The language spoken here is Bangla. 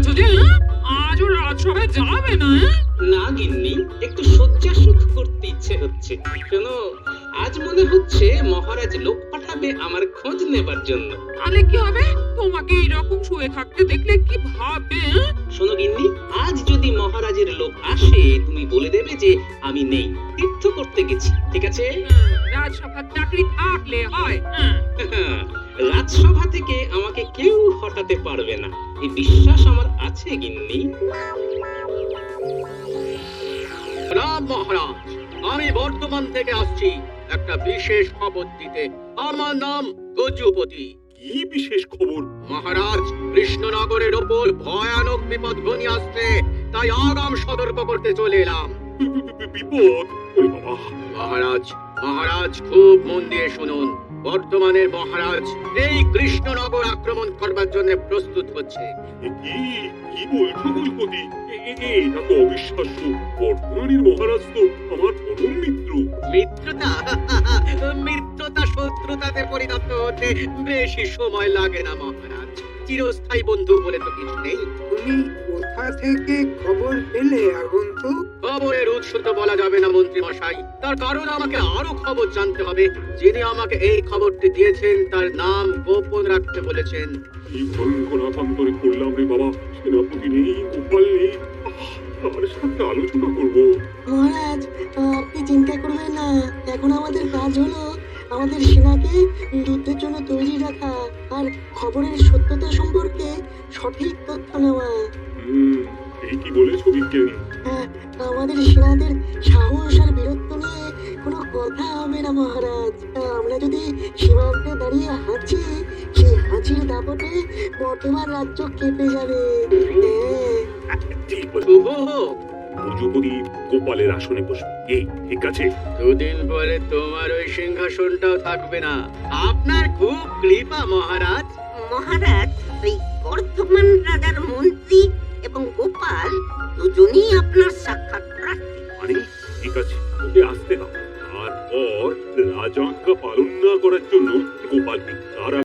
বলেছো যে হ্যাঁ? আজও রাজসভায় যাবে না হ্যাঁ? না গিন্নি, একটু শয্যা সুখ করতে ইচ্ছে হচ্ছে। শোনো, আজ মনে হচ্ছে মহারাজ লোক পাঠাবে আমার খোঁজ নেবার জন্য। তাহলে কি হবে? তোমাকে এইরকম শুয়ে থাকতে দেখলে কি ভাববে হ্যাঁ? শোনো গিন্নি, আজ যদি মহারাজের লোক আসে তুমি বলে দেবে যে আমি নেই, তীর্থ করতে গেছি, ঠিক আছে? রাজসভার চাকরি থাকলে হয় হ্যাঁ। রাজসভা থেকে আমাকে কেউ হটাতে পারবে না, এই বিশ্বাস আমার আছে গিন্নি। রাম মহারাজ, আমি বর্ধমান থেকে আসছি একটা বিশেষ খবর দিতে। আমার নাম গজপতি। কি বিশেষ খবর? মহারাজ, কৃষ্ণনগরের ওপর ভয়ানক বিপদ ঘনিয়ে আসছে, তাই আগাম সতর্ক করতে চলে এলাম। বিপদ? ওরে বাবা! মহারাজ, মহারাজ খুব মন দিয়ে শুনুন। বর্তমানের মহারাজ এই কৃষ্ণনগর আক্রমণ করবার জন্য প্রস্তুত হচ্ছে। এ কি বলছো গজপতি? এটা তো অবিশ্বাস্য। বর্ধমানের মহারাজ তো আমার পরম মিত্র। মিত্রতা শত্রুতাতে পরিণত হতে বেশি সময় লাগে না মহারাজ। চিরস্থায়ী বন্ধু বলে তো কিছু নেই। তুমি কোথা থেকে খবর পেলে আগন্তুক? খবরের উৎস তো বলা যাবে না মন্ত্রী মশাই, তার কারণ আমাকে আরো খবর জানতে হবে। যিনি আমাকে এই খবরটি দিয়েছেন তার নাম গোপন রাখতে বলেছেন। কি ভয়ঙ্কর আতঙ্করে করলাম রে বাবা! সেনাপতি নেই, গোপাল নেই, তার সাথে আলোচনা করবো। মহারাজ, আপনি চিন্তা করবেন না। এখন আমাদের কাজ হলো আমাদের সেনাকে যুদ্ধের জন্য তৈরি রাখা আর খবরের সত্যতা সম্পর্কে সঠিক তথ্য নেওয়া। এই কি বলেছো বিজ্ঞানী? হ্যাঁ, আমাদের সেনাদের সাহস আর বীরত্ব নিয়ে কোনো কথা হবে না মহারাজ। আমরা যদি সীমান্তে দাঁড়িয়ে হাঁচি, সেই হাঁচির দাপটে বর্তমান রাজ্য কেঁপে যাবে। হ্যাঁ, ঠিক বলে। শুভ, গজপতি গোপালের আসনে বসবে। এই ঠিক আছে? দুদিন পরে তোমার ওই সিংহাসনটাও থাকবে না। আপনার খুব কৃপা মহারাজ। মহারাজ, ওই বর্ধমান রাজার মন্ত্রী এবং গোপাল দুজনেই আপনার সাক্ষাৎ প্রার্থী। আরে ঠিক আছে, ওকে আসতে দাও। তারপর রাজাজ্ঞা পালন না করার জন্য গোপালকে তারা